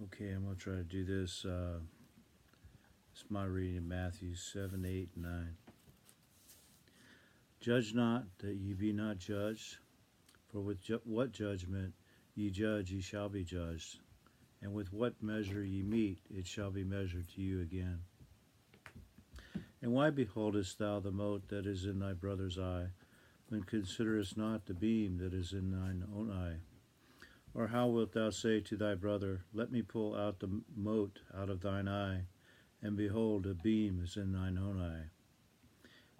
Okay, I'm going to try to do this. It's my reading in Matthew 7, 8, and 9. Judge not that ye be not judged, for with what judgment ye judge, ye shall be judged, and with what measure ye meet, it shall be measured to you again. And why beholdest thou the mote that is in thy brother's eye, when considerest not the beam that is in thine own eye? Or how wilt thou say to thy brother, Let me pull out the mote out of thine eye, and behold, a beam is in thine own eye?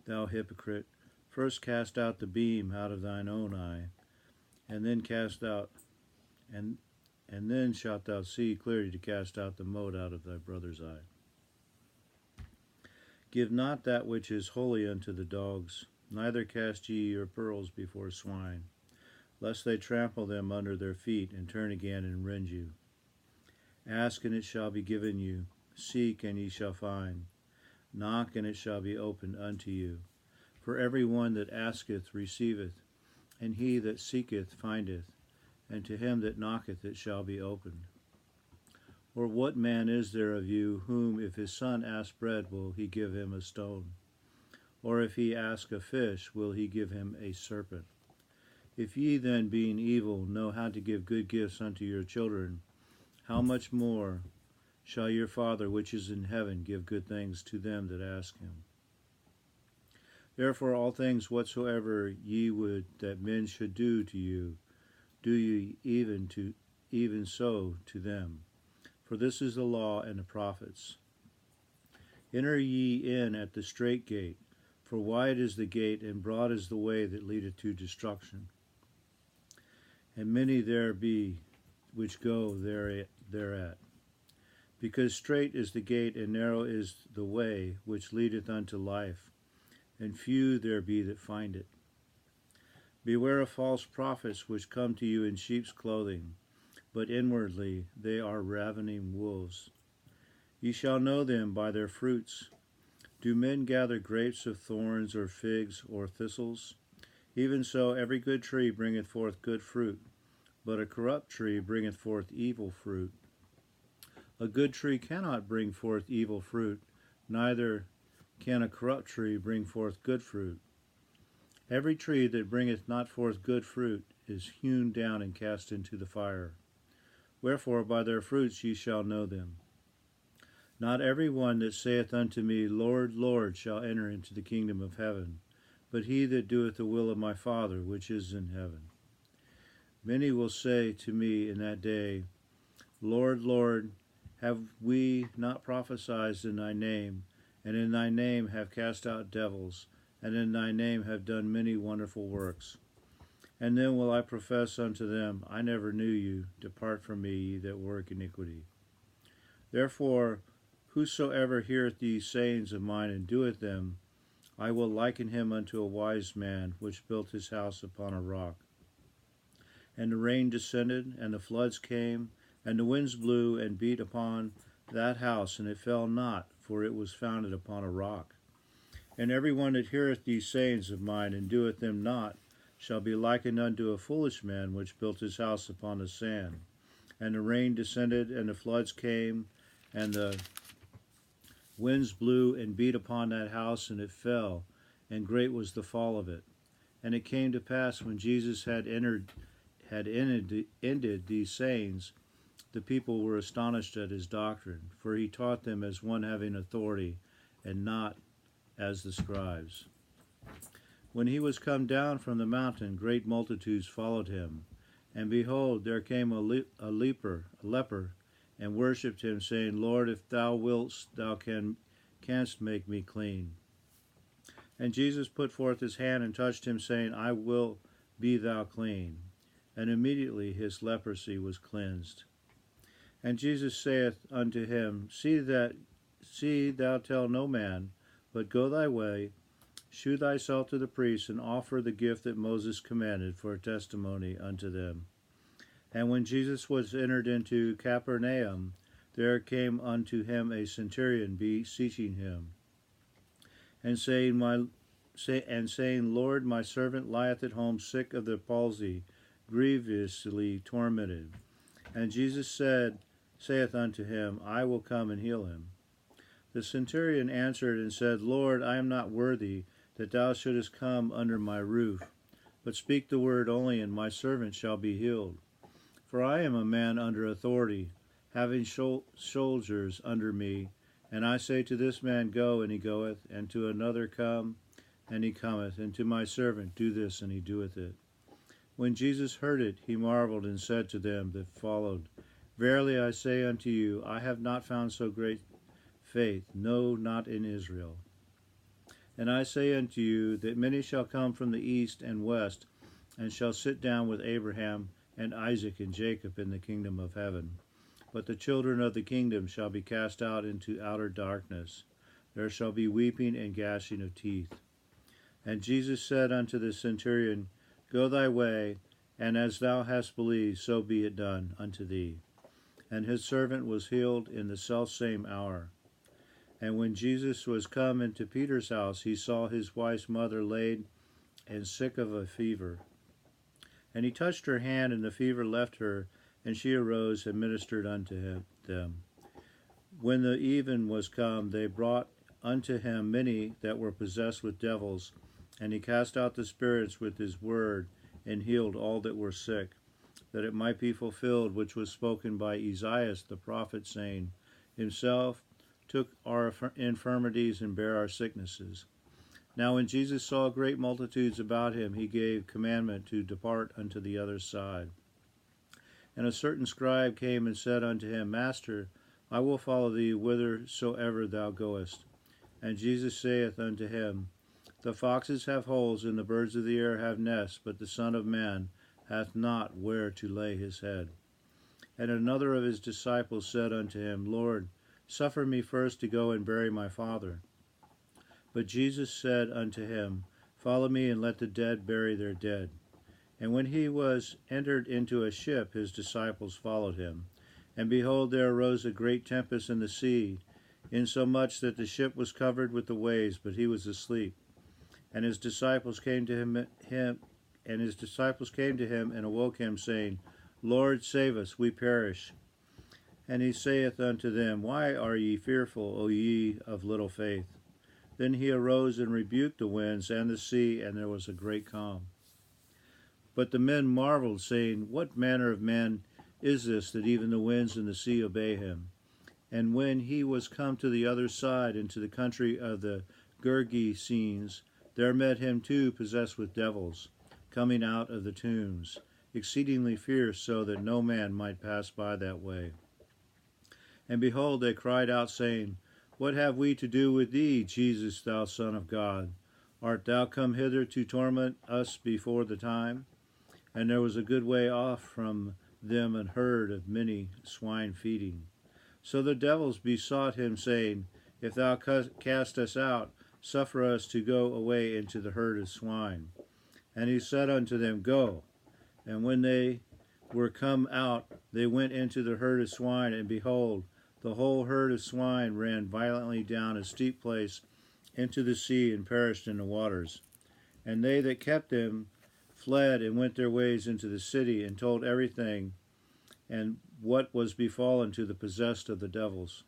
Thou hypocrite, first cast out the beam out of thine own eye, and then cast out, and then shalt thou see clearly to cast out the mote out of thy brother's eye. Give not that which is holy unto the dogs, neither cast ye your pearls before swine, lest they trample them under their feet, and turn again and rend you. Ask, and it shall be given you. Seek, and ye shall find. Knock, and it shall be opened unto you. For every one that asketh receiveth, and he that seeketh findeth, and to him that knocketh it shall be opened. Or what man is there of you, whom if his son ask bread, will he give him a stone? Or if he ask a fish, will he give him a serpent? If ye then, being evil, know how to give good gifts unto your children, how much more shall your Father which is in heaven give good things to them that ask him? Therefore all things whatsoever ye would that men should do to you, do ye even so to them. For this is the law and the prophets. Enter ye in at the strait gate, for wide is the gate, and broad is the way that leadeth to destruction, and many there be which go thereat. Because strait is the gate, and narrow is the way which leadeth unto life, and few there be that find it. Beware of false prophets, which come to you in sheep's clothing, but inwardly they are ravening wolves. Ye shall know them by their fruits. Do men gather grapes of thorns, or figs, or thistles? Even so every good tree bringeth forth good fruit, but a corrupt tree bringeth forth evil fruit. A good tree cannot bring forth evil fruit, neither can a corrupt tree bring forth good fruit. Every tree that bringeth not forth good fruit is hewn down and cast into the fire. Wherefore by their fruits ye shall know them. Not every one that saith unto me, Lord, Lord, shall enter into the kingdom of heaven, but he that doeth the will of my Father which is in heaven. Many will say to me in that day, Lord, Lord, have we not prophesied in thy name, and in thy name have cast out devils, and in thy name have done many wonderful works? And then will I profess unto them, I never knew you. Depart from me, ye that work iniquity. Therefore, whosoever heareth these sayings of mine and doeth them, I will liken him unto a wise man, which built his house upon a rock. And the rain descended, and the floods came, and the winds blew and beat upon that house, and it fell not, for it was founded upon a rock. And every one that heareth these sayings of mine and doeth them not shall be likened unto a foolish man, which built his house upon the sand. And the rain descended, and the floods came, and the winds blew and beat upon that house, and it fell, and great was the fall of it. And it came to pass, when Jesus had ended these sayings, the people were astonished at his doctrine, for he taught them as one having authority, and not as the scribes. When he was come down from the mountain, great multitudes followed him. And behold, there came a leper, and worshipped him, saying, Lord, if thou wilt, thou canst make me clean. And Jesus put forth his hand and touched him, saying, I will, be thou clean. And immediately his leprosy was cleansed. And Jesus saith unto him, See thou tell no man, but go thy way, shew thyself to the priests, and offer the gift that Moses commanded for a testimony unto them. And when Jesus was entered into Capernaum, there came unto him a centurion beseeching him, and saying, Lord, my servant lieth at home sick of the palsy, grievously tormented. And Jesus said, saith unto him, I will come and heal him. The centurion answered and said, Lord, I am not worthy that thou shouldest come under my roof, but speak the word only, and my servant shall be healed. For I am a man under authority, having soldiers under me, and I say to this man, Go, and he goeth, and to another, Come, and he cometh, and to my servant, Do this, and he doeth it. When Jesus heard it, he marveled, and said to them that followed, Verily I say unto you, I have not found so great faith, no, not in Israel. And I say unto you, that many shall come from the east and west, and shall sit down with Abraham and Isaac and Jacob in the kingdom of heaven. But the children of the kingdom shall be cast out into outer darkness. There shall be weeping and gnashing of teeth. And Jesus said unto the centurion, Go thy way, and as thou hast believed, so be it done unto thee. And his servant was healed in the selfsame hour. And when Jesus was come into Peter's house, he saw his wife's mother laid and sick of a fever. And he touched her hand, and the fever left her, and she arose and ministered unto them. When the even was come, they brought unto him many that were possessed with devils, and he cast out the spirits with his word, and healed all that were sick, that it might be fulfilled which was spoken by Esaias the prophet, saying, Himself took our infirmities and bare our sicknesses. Now when Jesus saw great multitudes about him, he gave commandment to depart unto the other side. And a certain scribe came and said unto him, Master, I will follow thee whithersoever thou goest. And Jesus saith unto him, The foxes have holes, and the birds of the air have nests, but the Son of Man hath not where to lay his head. And another of his disciples said unto him, Lord, suffer me first to go and bury my father. But Jesus said unto him, Follow me, and let the dead bury their dead. And when he was entered into a ship, his disciples followed him. And behold, there arose a great tempest in the sea, insomuch that the ship was covered with the waves, but he was asleep. And his disciples came to him and awoke him, saying, Lord, save us, we perish. And he saith unto them, Why are ye fearful, O ye of little faith? Then he arose and rebuked the winds and the sea, and there was a great calm. But the men marveled, saying, What manner of man is this, that even the winds and the sea obey him? And when he was come to the other side, into the country of the Gergesenes, there met him two possessed with devils, coming out of the tombs, exceedingly fierce, so that no man might pass by that way. And behold, they cried out, saying, What have we to do with thee, Jesus, thou Son of God? Art thou come hither to torment us before the time? And there was a good way off from them an herd of many swine feeding. So the devils besought him, saying, If thou cast us out, suffer us to go away into the herd of swine. And he said unto them, Go. And when they were come out, they went into the herd of swine, and behold, the whole herd of swine ran violently down a steep place into the sea, and perished in the waters. And they that kept them fled, and went their ways into the city, and told everything, and what was befallen to the possessed of the devils.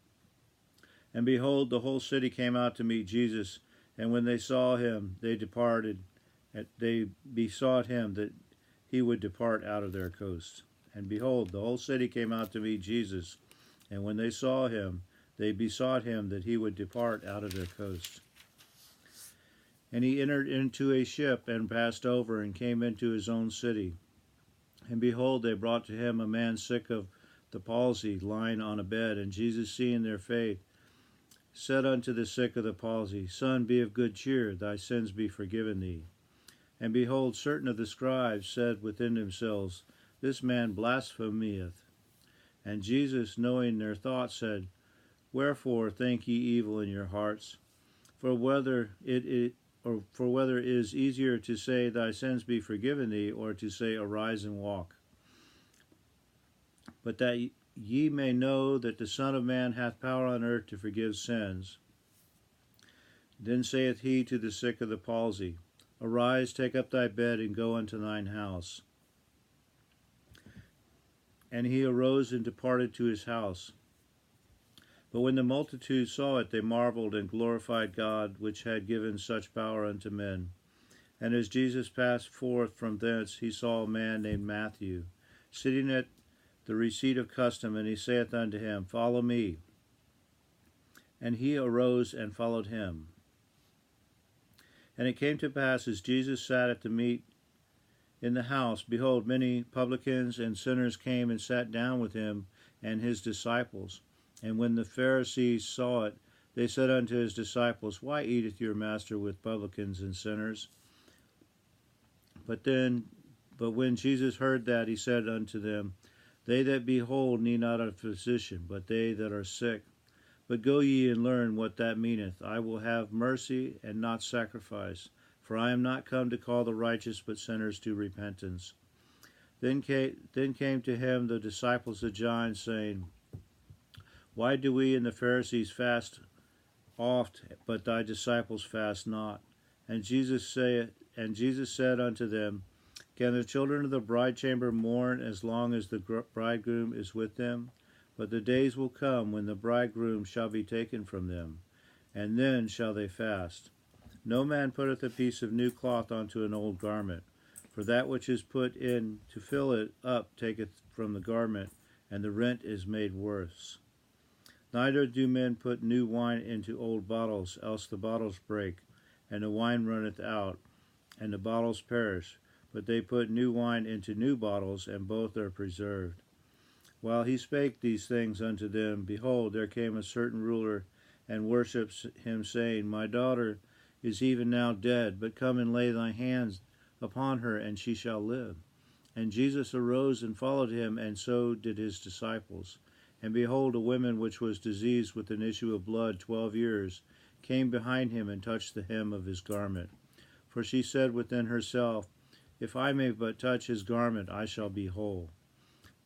And behold, the whole city came out to meet Jesus, and when they saw him, they departed. They besought him that he would depart out of their coast. And behold, the whole city came out to meet Jesus, and when they saw him, they besought him that he would depart out of their coast. And he entered into a ship, and passed over, and came into his own city. And behold, they brought to him a man sick of the palsy, lying on a bed. And Jesus, seeing their faith, said unto the sick of the palsy, Son, be of good cheer, thy sins be forgiven thee. And behold, certain of the scribes said within themselves, This man blasphemeth. And Jesus, knowing their thoughts, said, Wherefore think ye evil in your hearts? For whether it is easier to say, Thy sins be forgiven thee, or to say, Arise and walk. But that ye may know that the Son of Man hath power on earth to forgive sins. Then saith he to the sick of the palsy, Arise, take up thy bed, and go unto thine house. And he arose and departed to his house. But when the multitude saw it, they marveled and glorified God, which had given such power unto men. And as Jesus passed forth from thence, he saw a man named Matthew, sitting at the receipt of custom, and he saith unto him, Follow me. And he arose and followed him. And it came to pass, as Jesus sat at the meat in the house, behold, many publicans and sinners came and sat down with him and his disciples. And when the Pharisees saw it, they said unto his disciples, Why eateth your master with publicans and sinners? But when Jesus heard that, he said unto them, They that be whole need not a physician, but they that are sick. But go ye and learn what that meaneth. I will have mercy and not sacrifice, for I am not come to call the righteous, but sinners to repentance. Then came to him the disciples of John, saying, Why do we and the Pharisees fast oft, but thy disciples fast not? And Jesus said unto them, Can the children of the bridechamber mourn as long as the bridegroom is with them? But the days will come when the bridegroom shall be taken from them, and then shall they fast. No man putteth a piece of new cloth unto an old garment, for that which is put in to fill it up taketh from the garment, and the rent is made worse. Neither do men put new wine into old bottles, else the bottles break, and the wine runneth out, and the bottles perish. But they put new wine into new bottles, and both are preserved. While he spake these things unto them, behold, there came a certain ruler, and worshipped him, saying, My daughter is even now dead, but come and lay thy hands upon her, and she shall live. And Jesus arose and followed him, and so did his disciples. And behold, a woman which was diseased with an issue of blood 12 years came behind him and touched the hem of his garment. For she said within herself, If I may but touch his garment, I shall be whole.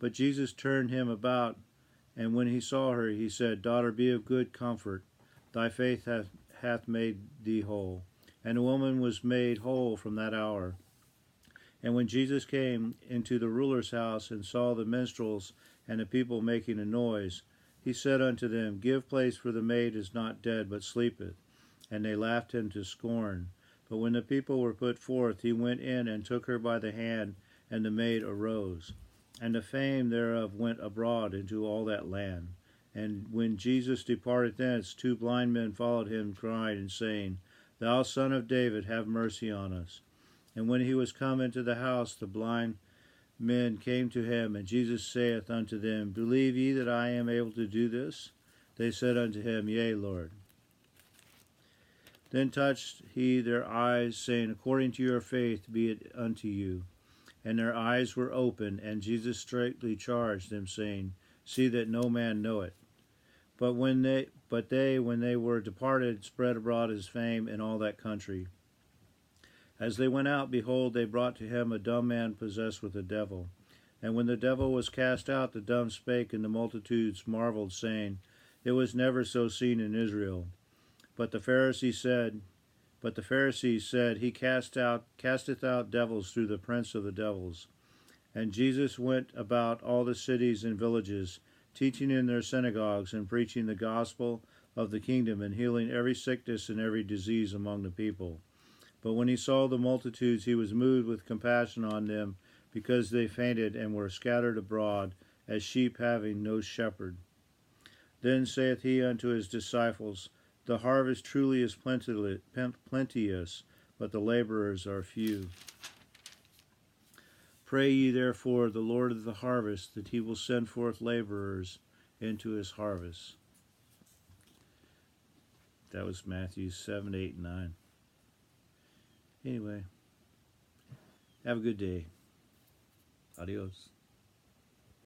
But Jesus turned him about, and when he saw her, he said, Daughter, be of good comfort. Thy faith hath made thee whole. And the woman was made whole from that hour. And when Jesus came into the ruler's house and saw the minstrels and the people making a noise, he said unto them, Give place, for the maid is not dead, but sleepeth. And they laughed him to scorn. But when the people were put forth, he went in and took her by the hand, and the maid arose. And the fame thereof went abroad into all that land. And when Jesus departed thence, 2 blind men followed him, crying and saying, Thou Son of David, have mercy on us. And when he was come into the house, the blind men came to him, and Jesus saith unto them, Believe ye that I am able to do this? They said unto him, Yea, Lord. Then touched he their eyes, saying, According to your faith be it unto you. And their eyes were opened, and Jesus straitly charged them, saying, See that no man know it. But they, when they were departed, spread abroad his fame in all that country. As they went out, behold, they brought to him a dumb man possessed with a devil. And when the devil was cast out, the dumb spake, and the multitudes marveled, saying, It was never so seen in Israel. But the Pharisees said, He casteth out devils through the prince of the devils. And Jesus went about all the cities and villages, teaching in their synagogues, and preaching the gospel of the kingdom, and healing every sickness and every disease among the people. But when he saw the multitudes, he was moved with compassion on them, because they fainted and were scattered abroad, as sheep having no shepherd. Then saith he unto his disciples, The harvest truly is plenteous, but the laborers are few. Pray ye therefore the Lord of the harvest, that he will send forth laborers into his harvest. That was Matthew 7, 8, and 9. Anyway, have a good day. Adios.